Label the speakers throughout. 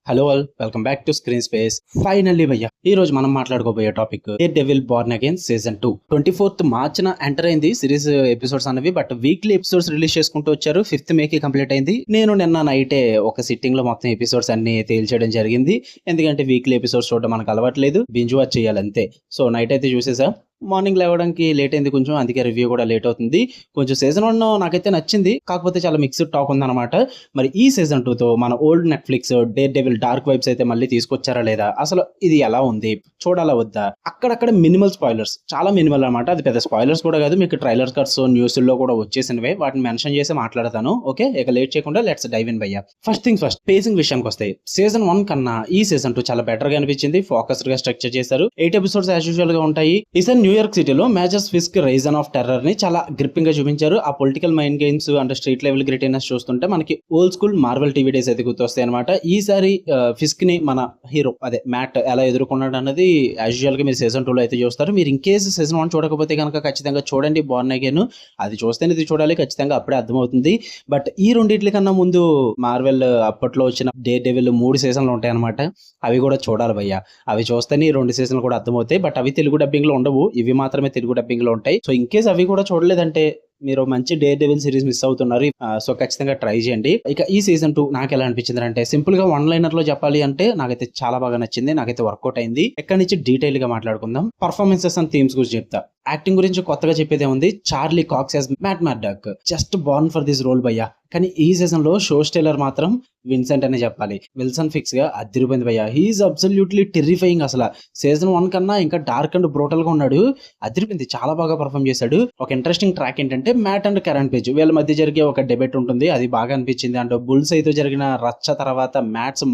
Speaker 1: Hello all, welcome back to screen space. Finally భయ్య ఈ రోజు మనం మాట్లాడుకోబోయే topic Daredevil born again season 2 24th మార్చిన ఎంటర్ అయింది సిరీస్ ఎపిసోడ్స్ అనేవి. బట్ వీక్లీ ఎపిసోడ్స్ రిలీజ్ చేసుకుంటూ వచ్చారు. 5th మేకి కంప్లీట్ అయింది. నేను నిన్న నైటే ఒక సిట్టింగ్ లో మొత్తం ఎపిసోడ్స్ అన్ని తేల్చేయడం జరిగింది. ఎందుకంటే వీక్లీ ఎపిసోడ్స్ చూడడం మనకు అలవాట్లేదు, బింజ్ వాచ్ చేయాలి అంతే. సో నైట్ అయితే చూసేసా. మార్నింగ్ లేవడానికి లేట్ అయింది కొంచెం, అందుకే రివ్యూ కూడా లేట్ అవుతుంది. కొంచెం సీజన్ 1 నాకైతే నచ్చింది, కాకపోతే చాలా మిక్స్డ్ టాక్ ఉందన్నమాట. మరి ఈ సీజన్ 2తో మన old Netflix dare devil dark vibes అయితే మళ్ళీ తీసుకొచ్చారా లేదా, అసలు ఇది ఎలా ఉంది, చూడాలా వద్దా? అక్కడక్కడ మినిమల్ స్పాయిలర్స్, చాలా మినిమల్ అనమాట. అది పెద్ద స్పాయిలర్స్ కూడా కాదు, మీకు ట్రైలర్ కట్స్ న్యూస్ లో కూడా వచ్చేసినవే, వాటిని మెన్షన్ చేసి మాట్లాడతాను. ఓకే, ఇక లేట్ చేయకుండా లెట్స్ డైవ్ ఇన్ భయ్యా. ఫస్ట్ థింగ్స్ ఫస్ట్, పేసింగ్ విషయానికి వస్తాయి. సీజన్ 1 కన్నా ఈ సీజన్ 2 చాలా బెటర్ గా అనిపించింది. ఫోకస్డ్ గా స్ట్రక్చర్ చేశారు. 8 ఎపిసోడ్స్ యాజ్ యూజువల్ గా ఉంటాయి. ఈసారి న్యూయార్క్ సిటీలో majors Fisk rising of terror ని చాలా గ్రిప్పింగ్ గా చూపించారు. ఆ political mind games and street level grittiness చూస్తుంటే మనకి old school Marvel TV days అయితే గుర్తొస్తాయి అనమాట. ఈసారి ఫిస్క్ ని మన హీరో అదే మ్యాట్ ఎలా ఎదుర్కొన్నాడు అన్నది యాజ్ యూజువల్ గా మీరు సీజన్ 2 లో అయితే చూస్తారు. మీరు ఇన్ కేసు సీజన్ 1 చూడకపోతే కనుక ఖచ్చితంగా చూడండి. బోర్న్ అగైన్ అది చూస్తేనే ఇది చూడాలి, ఖచ్చితంగా అప్పుడే అర్థమవుతుంది. బట్ ఈ రెండింటి కన్నా ముందు మార్వెల్ అప్పట్లో వచ్చిన డేర్ డెవిల్ 3 సీజన్లు ఉంటాయి అనమాట. అవి కూడా చూడాలి భయ్యా. అవి చూస్తేనే ఈ 2 సీజన్లు కూడా అర్థమవుతాయి. బట్ అవి తెలుగు డబ్బింగ్ లో ఉండవు, ఇవి మాత్రమే తెలుగు డబ్బింగ్ లో ఉంటాయి. సో ఇన్ కేస్ అవి కూడా చూడలేదంటే మీరు మంచి డేర్ డెవిల్ సిరీస్ మిస్ అవుతున్నారు. సో ఖచ్చితంగా ట్రై చేయండి. ఇక ఈ సీజన్ 2 నాకు ఎలా అనిపించింది అంటే, సింపుల్ గా వన్ లైనర్ లో చెప్పాలి అంటే నాకైతే చాలా బాగా నచ్చింది, నాకైతే వర్కౌట్ అయింది. ఎక్కడి నుంచి డీటెయిల్ గా మాట్లాడుకుందాం. పర్ఫార్మెన్సెస్ అండ్ థీమ్స్ గురించి చెప్తా. యాక్టింగ్ గురించి కొత్తగా చెప్పేదే ఉంది. Charlie Cox as Matt Murdock just born for this role భయ్యా. కానీ ఈ సీజన్ లో షో స్టైలర్ మాత్రం విన్సెంట్ అనే చెప్పాలి. విల్సన్ ఫిక్స్ గా అదిరిపోయింది భయ్యా. He's absolutely terrifying. అసలు సీజన్ 1 కన్నా ఇంకా డార్క్ అండ్ బ్రూటల్ గా ఉన్నాడు. అదిరిపోయింది, చాలా బాగా పర్ఫామ్ చేశాడు. ఒక ఇంట్రెస్టింగ్ ట్రాక్ ఏంటంటే మ్యాట్ అండ్ కరెంట్ పేజ్ వీళ్ళ మధ్య జరిగే ఒక డిబేట్ ఉంటుంది, అది బాగా అనిపించింది. అండ్ బుల్స్ అయితే జరిగిన రచ్చ తర్వాత mats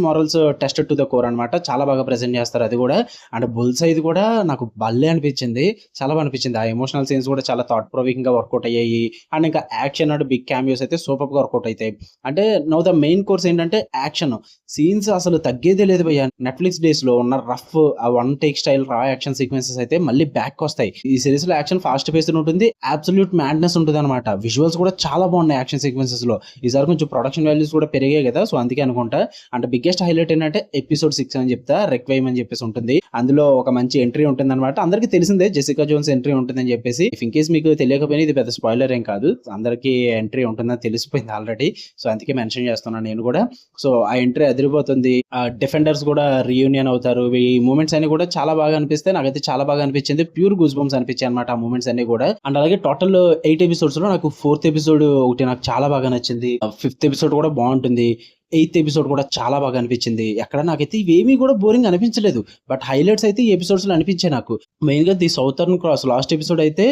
Speaker 1: morals test to the core అనమాట. చాలా బాగా ప్రెజెంట్ చేస్తారు అది కూడా. అండ్ బుల్స్ అయితే కూడా నాకు భలే అనిపించింది, చాలా బాగా అనిపించింది. ఆ ఎమోషనల్ సీన్స్ కూడా చాలా థాట్ ప్రొవోకింగ్ గా వర్కౌట్ అయ్యాయి. అండ్ ఇంకా యాక్షన్ అండ్ బిగ్ క్యామియోస్ అయితే సూపర్ గా వర్కౌట్ అవుతాయి. అంటే నౌ ద మెయిన్ కోర్స్ ఏంటంటే యాక్షన్ సీన్స్ అసలు తగ్గేదే లేదు భయ్యా. నెట్ఫ్లిక్స్ డేస్ లో ఉన్న రఫ్ ఆ వన్ టేక్ స్టైల్ రా యాక్షన్ సీక్వెన్సెస్ అయితే మళ్ళీ బ్యాక్ వస్తాయి. ఈ సిరీస్ లో యాక్షన్ ఫాస్ట్ పేస్డ్ ఉంటుంది, అబ్సల్యూట్ మ్యాడ్నెస్ ఉంటుంది అనమాట. విజువల్స్ కూడా చాలా బాగున్నాయి యాక్షన్ సీక్వెన్సెస్ లో. ఈసారి కొంచెం ప్రొడక్షన్ వాల్యూస్ కూడా పెరిగాయి కదా, సో అందుకే అనుకుంటా. అంటే బిగ్గెస్ట్ హైలైట్ ఏంటంటే ఎపిసోడ్ 6 అని చెప్తా, రెక్వైమ్ అని చెప్పేసి ఉంటుంది. అందులో ఒక మంచి ఎంట్రీ ఉంటుంది అనమాట. అందరికీ తెలిసిందే జెసికా జోన్స్ ఎంట్రీ ఉంటుందని చెప్పేసి. ఇన్ కేస్ మీకు తెలియకపోయినా ఇది పెద్ద స్పాయిలర్ ఏం కాదు, అందరికీ ఎంట్రీ ఉంటుందని తెలిసిపోయింది ఆల్రెడీ. సో అందుకే మెన్షన్ చేస్తున్నాను నేను కూడా. సో ఆ ఎంట్రీ అదిరిపోతుంది. డిఫెండర్స్ కూడా రీయూనియన్ అవుతారు. ఈ మూమెంట్స్ అన్ని కూడా చాలా బాగా అనిపిస్తాయి. నాకైతే చాలా బాగా అనిపించింది. ప్యూర్ గూస్ బంప్స్ అనిపించాయి అనమాట ఆ మూమెంట్స్ అన్ని కూడా. అండ్ అలాగే టోటల్ 8 ఎపిసోడ్స్ లో నాకు 4th ఎపిసోడ్ ఒకటి నాకు చాలా బాగా నచ్చింది. 5th ఎపిసోడ్ కూడా బాగుంటుంది. 8th ఎపిసోడ్ కూడా చాలా బాగా అనిపించింది. ఎక్కడ నాకైతే ఇవేమీ కూడా బోరింగ్ అనిపించలేదు. బట్ హైలైట్స్ అయితే ఈ ఎపిసోడ్స్ లో అనిపించాయి నాకు. మెయిన్ గా the Southern Cross last episode అయితే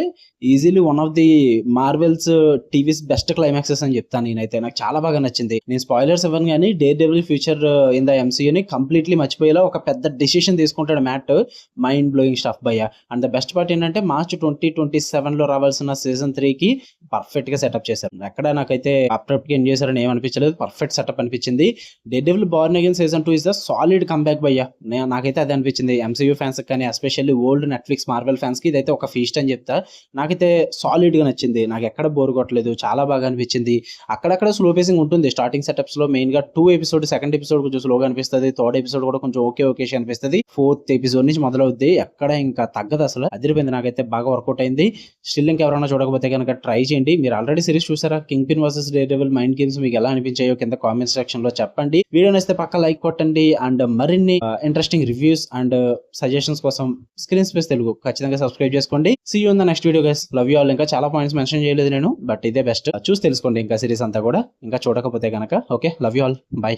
Speaker 1: easily one of the Marvel's TV's best climaxes అని చెప్తాను నేనైతే. నాకు చాలా బాగా నచ్చింది. నేను స్పాయిలర్స్ ఇవ్వను కానీ Daredevil future in the ఎంసీయూని కంప్లీట్లీ మర్చిపోయేలా ఒక పెద్ద డెసిషన్ తీసుకుంటాడు మ్యాట్. మైండ్ బ్లోయింగ్ స్టఫ్ భయ్యా. అండ్ ద బెస్ట్ పార్ట్ ఏంటంటే మార్చ్ 2027 లో రావాల్సిన సీజన్ 3 కి పర్ఫెక్ట్ గా సెటప్ చేశారు. ఎక్కడ నాకైతే అప్రప్ట్ గా ఏం చేశారని ఏమనిపించలేదు, పర్ఫెక్ట్ సెటప్ అనిపించింది. Dare devil born again season 2 is the solid comeback భయ్యా. నాకైతే అదే అనిపించింది. ఎంసీయూ ఫ్యాన్స్ కానీ especially old Netflix Marvel fans కి ఇదైతే ఒక ఫీస్ట్ అని చెప్తా. నాకైతే సాలిడ్ గా నచ్చింది. నాకు ఎక్కడ బోర్ కొట్టలేదు, చాలా బాగా అనిపించింది. అక్కడక్కడ స్లో పేసింగ్ ఉంటుంది స్టార్టింగ్ సెటప్స్ లో. మెయిన్ గా 2 ఎపిసోడ్, సెకండ్ ఎపిసోడ్ కొంచెం స్లోగా అనిపిస్తుంది. థర్డ్ ఎపిసోడ్ కూడా కొంచెం ఓకే అనిపిస్తుంది. 4th ఎపిసోడ్ నుంచి మొదలవుద్ది, ఎక్కడ ఇంకా తగ్గదు అసలు. అదిరిపోయింది, నాకైతే బాగా వర్కౌట్ అయింది. స్టిల్ ఇంకెవరైనా చూడకపోతే కనుక ట్రై చేయండి. మీరు ఆల్రెడీ సిరీస్ చూసారా? King pin versus dare devil mind games మీకు ఎలా అనిపించాయో కింద కామెంట్ సెక్షన్ లో చెప్పండి. వీడియో నచ్చితే పక్క లైక్ కొట్టండి. అండ్ మరిన్ని ఇంట్రెస్టింగ్ రివ్యూస్ అండ్ సజెషన్స్ కోసం స్క్రీన్ స్పేస్ తెలుగు ఖచ్చితంగా సబ్స్క్రైబ్ చేసుకోండి. See you in the next video guys. Love you all. ఇంకా చాలా పాయింట్స్ మెన్షన్ చేయలేదు నేను, బట్ ఇదే బెస్ట్. చూసి తెలుసుకోండి ఇంకా సిరీస్ అంతా కూడా, ఇంకా చూడకపోతే కనుక. Okay, love you all, by.